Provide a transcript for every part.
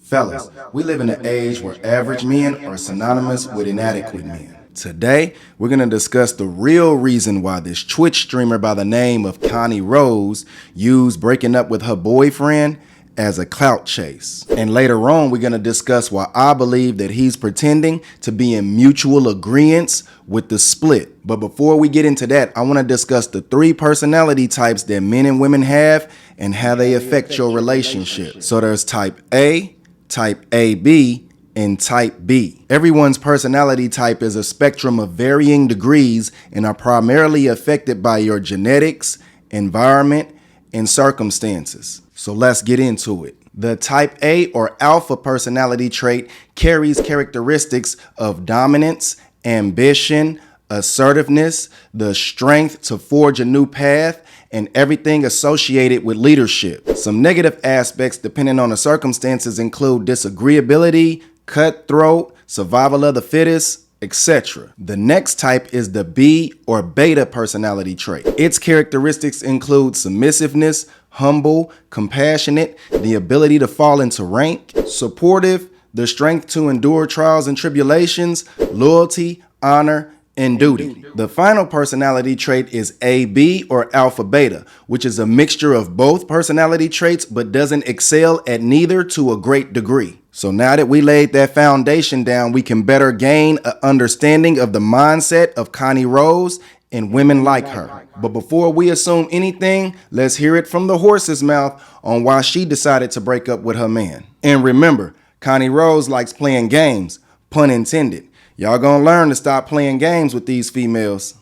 Fellas, we live in an age where average men are synonymous with inadequate men. Today, we're going to discuss the real reason why this Twitch streamer by the name of Kani Rosi used breaking up with her boyfriend as a clout chase. And later on, we're going to discuss why I believe that he's pretending to be in mutual agreement with the split. But before we get into that, I want to discuss the 3 personality types that men and women have and how they affect your relationship. So there's type A, type AB, and type B. Everyone's personality type is a spectrum of varying degrees and are primarily affected by your genetics, environment, and circumstances. So let's get into it. The type A or alpha personality trait carries characteristics of dominance, ambition, assertiveness, the strength to forge a new path, and everything associated with leadership. Some negative aspects depending on the circumstances include disagreeability, cutthroat, survival of the fittest, etc. The next type is the B or beta personality trait. Its characteristics include submissiveness, humble, compassionate, the ability to fall into rank, supportive, the strength to endure trials and tribulations, loyalty, honor, and duty. The final personality trait is AB or alpha beta, which is a mixture of both personality traits but doesn't excel at neither to a great degree. So now that we laid that foundation down, we can better gain an understanding of the mindset of Kani Rosi and women like her. But before we assume anything, let's hear it from the horse's mouth on why she decided to break up with her man. And remember, Kani Rosi likes playing games, pun intended. Y'all gonna learn to stop playing games with these females.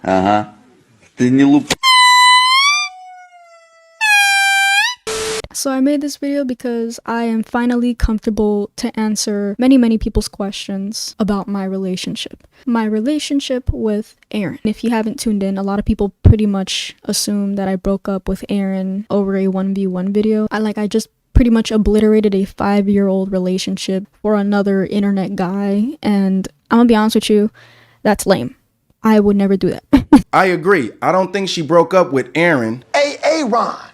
Ты не луп. So I made this video because I am finally comfortable to answer many people's questions about my relationship. My relationship with Aaron. If you haven't tuned in, a lot of people pretty much assume that I broke up with Aaron over a 1v1 video. I just pretty much obliterated a 5-year-old relationship for another internet guy, and I'm gonna be honest with you, that's lame. I would never do that. I agree. I don't think she broke up with Aaron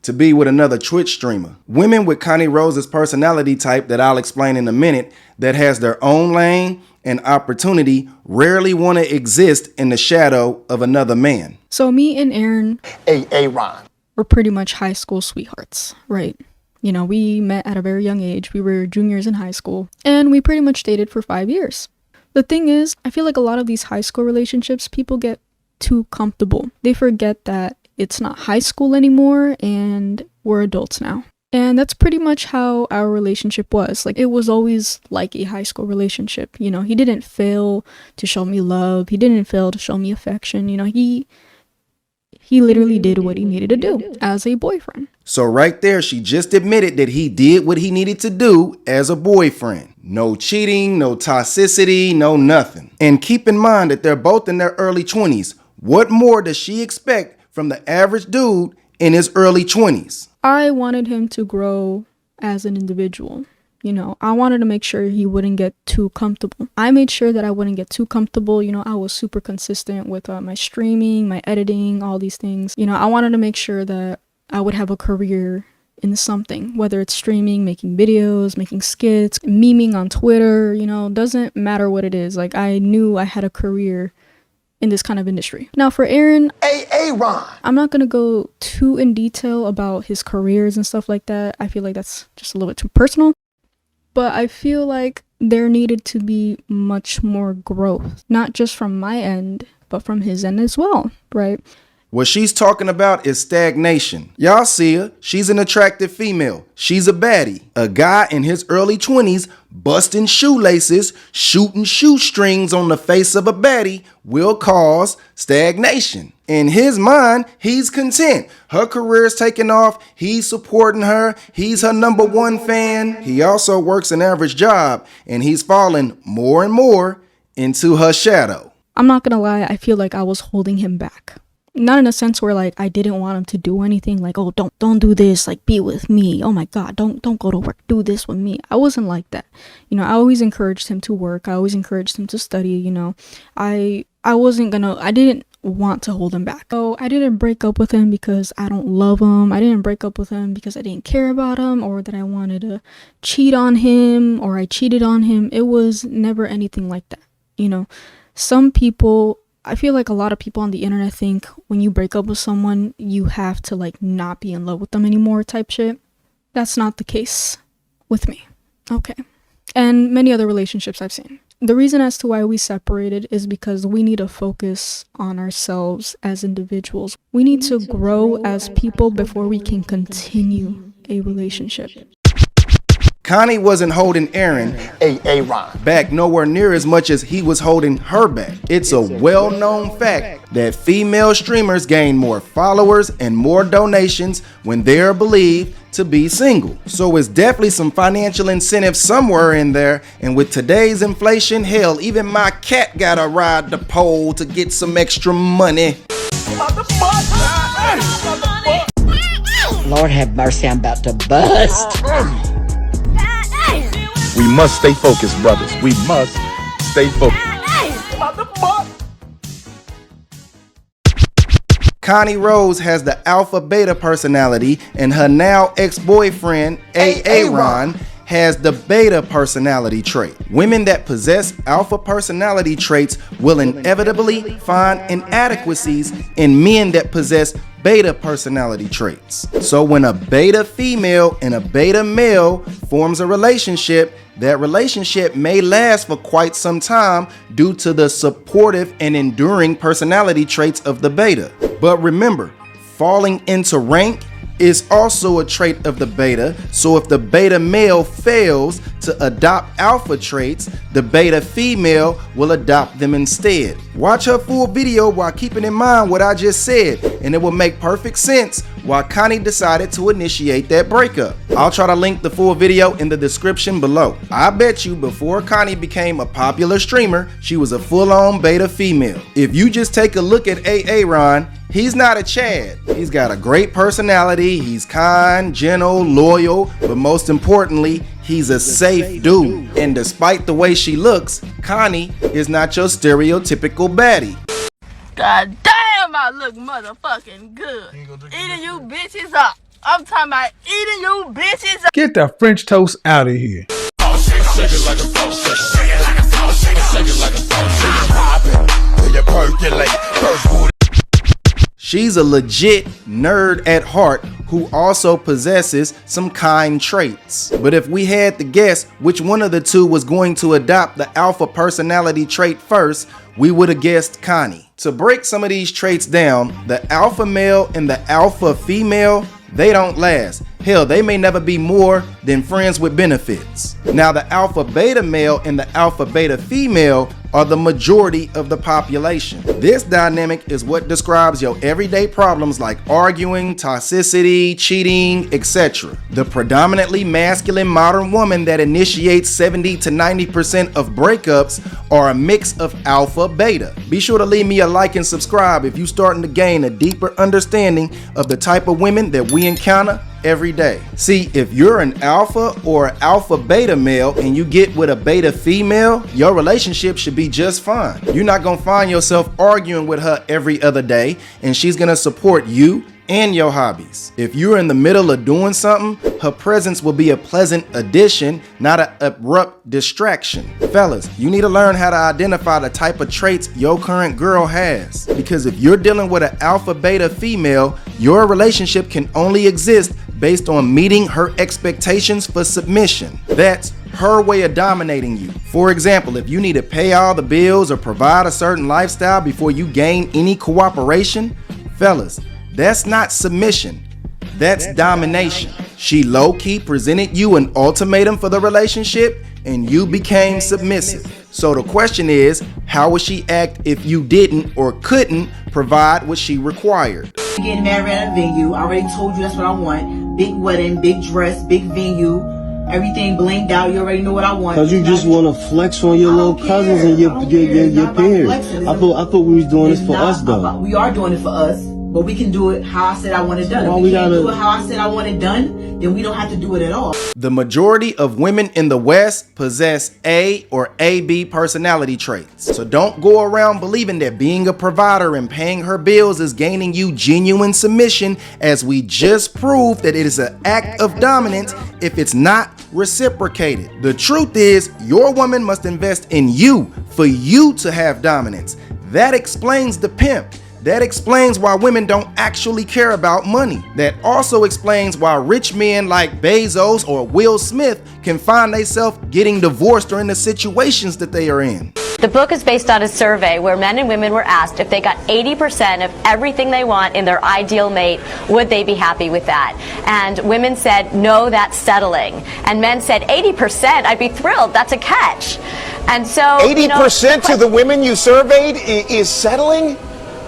to be with another Twitch streamer. Women with Kani Rosi's personality type that I'll explain in a minute that has their own lane and opportunity rarely want to exist in the shadow of another man. So me and Aaron were pretty much high school sweethearts, right? You know, we met at a very young age. We were juniors in high school and we pretty much dated for 5 years. The thing is, I feel like a lot of these high school relationships, people get too comfortable. They forget that it's not high school anymore and we're adults now. And that's pretty much how our relationship was. Like, it was always like a high school relationship. You know, he didn't fail to show me love. He didn't fail to show me affection. You know, he literally did what he needed to do as a boyfriend. So right there, she just admitted that he did what he needed to do as a boyfriend. No cheating, no toxicity, no nothing. And keep in mind that they're both in their early 20s. What more does she expect from the average dude in his early 20s? I wanted him to grow as an individual. You know, I wanted to make sure he wouldn't get too comfortable. I made sure that I wouldn't get too comfortable. You know, I was super consistent with my streaming, my editing, all these things. You know, I wanted to make sure that I would have a career in something, whether it's streaming, making videos, making skits, memeing on Twitter, you know, doesn't matter what it is. Like, I knew I had a career in this kind of industry. Now for Aaron, I'm not gonna go too in detail about his careers and stuff like that. I feel like that's just a little bit too personal. But I feel like there needed to be much more growth, not just from my end, but from his end as well, right? What she's talking about is stagnation. Y'all see her. She's an attractive female. She's a baddie. A guy in his early 20s busting shoelaces, shooting shoestrings on the face of a baddie will cause stagnation. In his mind, he's content. Her career's taking off. He's supporting her. He's her #1 fan. He also works an average job, and he's falling more and more into her shadow. I'm not gonna lie, I feel like I was holding him back. Not in a sense where like I didn't want him to do anything, like, oh, don't do this, like, be with me, oh my god, don't go to work, do this with me. I wasn't like that. You know, I always encouraged him to work. I always encouraged him to study. You know, I didn't want to hold him back. So I didn't break up with him because I don't love him. I didn't break up with him because I didn't care about him or that I wanted to cheat on him or I cheated on him. It was never anything like that. You know, some people, I feel like a lot of people on the internet think when you break up with someone, you have to like not be in love with them anymore type shit. That's not the case with me. Okay. And many other relationships I've seen. The reason as to why we separated is because we need to focus on ourselves as individuals. We need to grow as people before we can continue a relationship. Kani wasn't holding Aaron back nowhere near as much as he was holding her back. It's a well-known fact that female streamers gain more followers and more donations when they're believed to be single. So it's definitely some financial incentive somewhere in there. And with today's inflation, hell, even my cat gotta ride the pole to get some extra money. Lord have mercy, I'm about to bust. We must stay focused, brothers. We must stay focused. Kani Rosi has the alpha beta personality, and her now ex-boyfriend, Aaron, has the beta personality trait. Women that possess alpha personality traits will inevitably find inadequacies in men that possess beta personality traits. So when a beta female and a beta male forms a relationship, that relationship may last for quite some time due to the supportive and enduring personality traits of the beta. But remember, falling into rank is also a trait of the beta, so if the beta male fails to adopt alpha traits, the beta female will adopt them instead. Watch her full video while keeping in mind what I just said, and it will make perfect sense why Kani decided to initiate that breakup. I'll try to link the full video in the description below. I bet you before Kani became a popular streamer, she was a full-on beta female. If you just take a look at Aaron, he's not a Chad. He's got a great personality, he's kind, gentle, loyal, but most importantly, he's a safe dude. And despite the way she looks, Kani is not your stereotypical baddie. God damn, I look motherfucking good. Eating you bitches up. I'm talking about eating you bitches up. Get the French toast out of here. She's a legit nerd at heart who also possesses some kind traits. But if we had to guess which one of the two was going to adopt the alpha personality trait first, we would have guessed Kani. To break some of these traits down, the alpha male and the alpha female, they don't last. Hell, they may never be more than friends with benefits. Now, the alpha beta male and the alpha beta female are the majority of the population. This dynamic is what describes your everyday problems like arguing, toxicity, cheating, etc. The predominantly masculine modern woman that initiates 70 to 90% of breakups are a mix of alpha beta. Be sure to leave me a like and subscribe if you're starting to gain a deeper understanding of the type of women that we encounter every day. See, if you're an alpha or an alpha beta male and you get with a beta female, your relationship should be just fine. You're not gonna find yourself arguing with her every other day, and she's gonna support you and your hobbies. If you're in the middle of doing something, her presence will be a pleasant addition, not an abrupt distraction. Fellas, you need to learn how to identify the type of traits your current girl has. Because if you're dealing with an alpha beta female, your relationship can only exist based on meeting her expectations for submission. That's her way of dominating you. For example, if you need to pay all the bills or provide a certain lifestyle before you gain any cooperation, fellas, that's not submission, that's domination. She low-key presented you an ultimatum for the relationship and you became submissive. So the question is, how would she act if you didn't or couldn't provide what she required? Getting married at a venue. I already told you that's what I want. Big wedding, big dress, big venue. Everything blinged out. You already know what I want. Cause you just want to flex on your little cousins and your parents. I thought we was doing this for us though. We are doing it for us. But we can do it how I said I want it done. If we can't do it how I said I want it done, then we don't have to do it at all. The majority of women in the West possess A or AB personality traits. So don't go around believing that being a provider and paying her bills is gaining you genuine submission, as we just proved that it is an act of dominance if it's not reciprocated. The truth is, your woman must invest in you for you to have dominance. That explains the pimp. That explains why women don't actually care about money. That also explains why rich men like Bezos or Will Smith can find themselves getting divorced or in the situations that they are in. The book is based on a survey where men and women were asked if they got 80% of everything they want in their ideal mate, would they be happy with that? And women said, no, that's settling. And men said, 80%, I'd be thrilled, that's a catch. And so 80% to the women you surveyed is settling?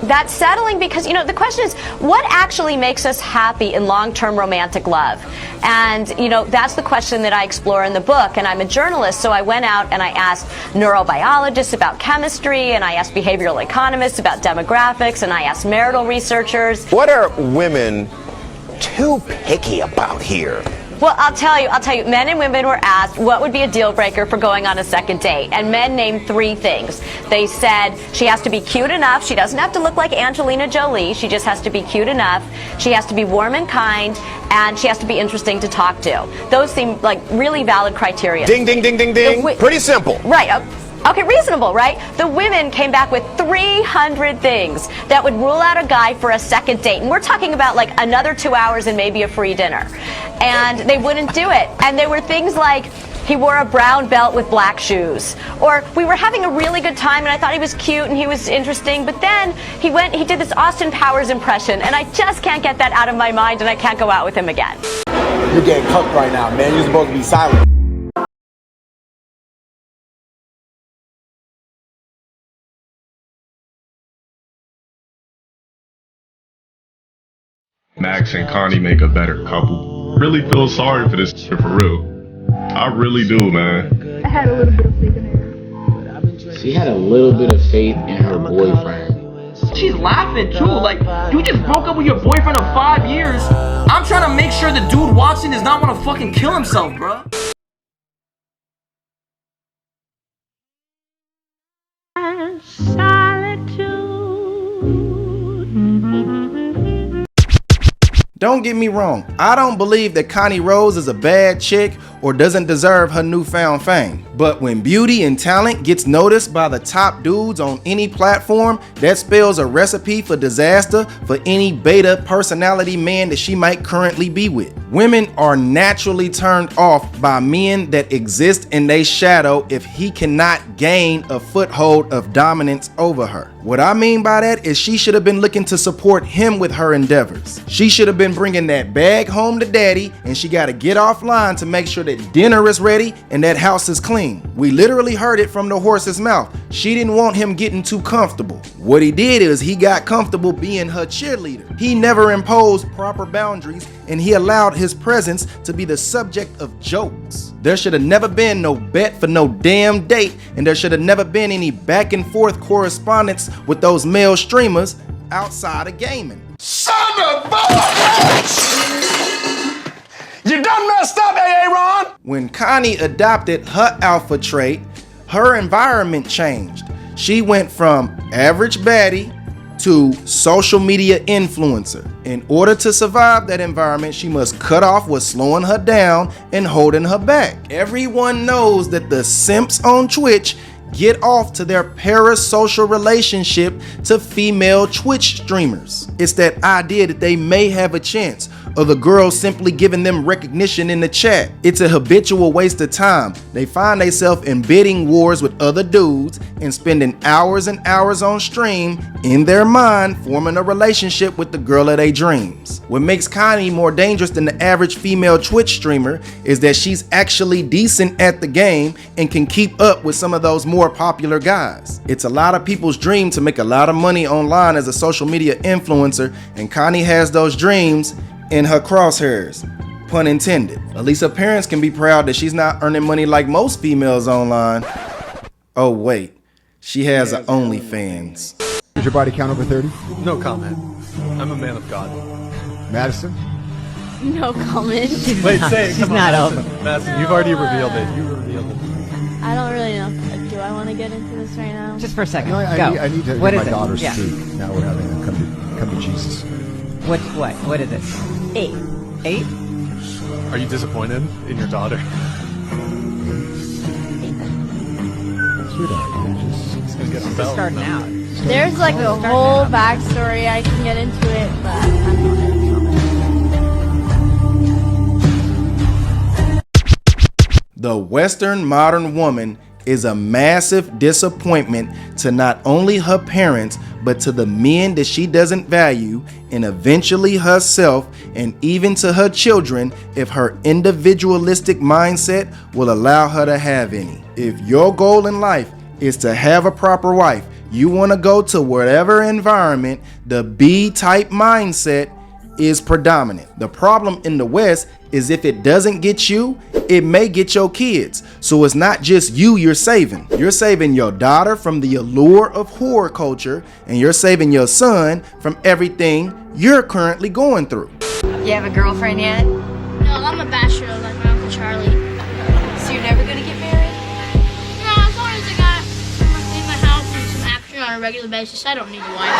That's settling because, the question is, what actually makes us happy in long-term romantic love? And, that's the question that I explore in the book. And I'm a journalist, so I went out and I asked neurobiologists about chemistry, and I asked behavioral economists about demographics, and I asked marital researchers. What are women too picky about here? Well, I'll tell you, men and women were asked what would be a deal breaker for going on a second date. And men named 3 things. They said she has to be cute enough. She doesn't have to look like Angelina Jolie. She just has to be cute enough. She has to be warm and kind. And she has to be interesting to talk to. Those seem like really valid criteria. Ding, ding, ding, ding, ding. Pretty simple. Right. Okay, reasonable, right? The women came back with 300 things that would rule out a guy for a second date. And we're talking about like another 2 hours and maybe a free dinner. And they wouldn't do it. And there were things like, he wore a brown belt with black shoes. Or we were having a really good time and I thought he was cute and he was interesting, but then he did this Austin Powers impression and I just can't get that out of my mind and I can't go out with him again. You're getting cucked right now, man. You're supposed to be silent. Max and Kani make a better couple. Really feel sorry for this shit, for real. I really do, man. I had a little bit of faith in her. She had a little bit of faith in her boyfriend. She's laughing too, like, you just broke up with your boyfriend of 5 years. I'm trying to make sure the dude watching does not want to fucking kill himself, bro. Don't get me wrong, I don't believe that Kani Rose is a bad chick or doesn't deserve her newfound fame. But when beauty and talent gets noticed by the top dudes on any platform, that spells a recipe for disaster for any beta personality man that she might currently be with. Women are naturally turned off by men that exist in their shadow if he cannot gain a foothold of dominance over her. What I mean by that is she should have been looking to support him with her endeavors. She should have been bringing that bag home to daddy, and she got to get offline to make sure that dinner is ready and that house is clean. We literally heard it from the horse's mouth. She didn't want him getting too comfortable. What he did is he got comfortable being her cheerleader. He never imposed proper boundaries, and he allowed his presence to be the subject of jokes. There should have never been no bet for no damn date, and there should have never been any back and forth correspondence with those male streamers outside of gaming. Son of a bitch! You done messed up, Aaron! When Kani adopted her alpha trait, her environment changed. She went from average baddie to social media influencer. In order to survive that environment, she must cut off what's slowing her down and holding her back. Everyone knows that the simps on Twitch get off to their parasocial relationship to female Twitch streamers. It's that idea that they may have a chance, or the girl simply giving them recognition in the chat. It's a habitual waste of time. They find themselves in bidding wars with other dudes and spending hours and hours on stream, in their mind, forming a relationship with the girl of their dreams. What makes Kani more dangerous than the average female Twitch streamer is that she's actually decent at the game and can keep up with some of those more popular guys. It's a lot of people's dream to make a lot of money online as a social media influencer, and Kani has those dreams in her crosshairs, pun intended. At least her parents can be proud that she's not earning money like most females online. Oh wait, she has an OnlyFans. Is your body count over 30? No comment. I'm a man of God. Madison? No comment. Wait, say it. She's Come on, not Madison. open. Madison, you've already revealed it. You revealed it. I don't really know. Do I want to get into this right now? Just for a second. No, Go. I need to What hear is my it? daughter Yeah. speak. Now we're having a come to Jesus. What is it? 8. 8? Are you disappointed in your daughter? Sweetheart, you're just gonna get She's just starting out. There's like a whole backstory. I can get into it, but I don't know. The Western modern woman is a massive disappointment to not only her parents, but to the men that she doesn't value, and eventually herself, and even to her children if her individualistic mindset will allow her to have any. If your goal in life is to have a proper wife, you want to go to whatever environment, the B-type mindset is predominant. The problem in the West is if it doesn't get you, it may get your kids. So it's not just you you're saving. You're saving your daughter from the allure of horror culture, and you're saving your son from everything you're currently going through. You have a girlfriend yet? No, I'm a bachelor like my Uncle Charlie. So you're never gonna get married? No, as long as I got in my house and some action on a regular basis, I don't need a wife.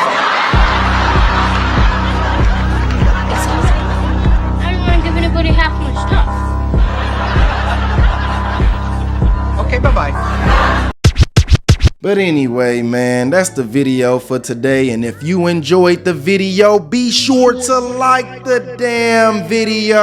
I don't want to give anybody half my stuff. Okay, bye-bye. But anyway, man, that's the video for today. And if you enjoyed the video, be sure to like the damn video.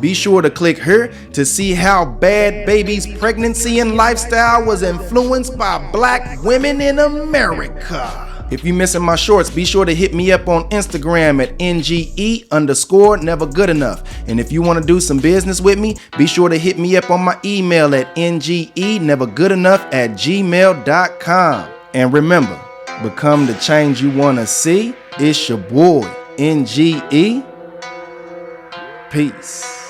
Be sure to click here to see how Bad Baby's pregnancy and lifestyle was influenced by black women in America. If you're missing my shorts, be sure to hit me up on Instagram at NGEnevergoodenough. And if you want to do some business with me, be sure to hit me up on my email at NGEnevergoodenough@gmail.com. And remember, become the change you want to see. It's your boy, NGE. Peace.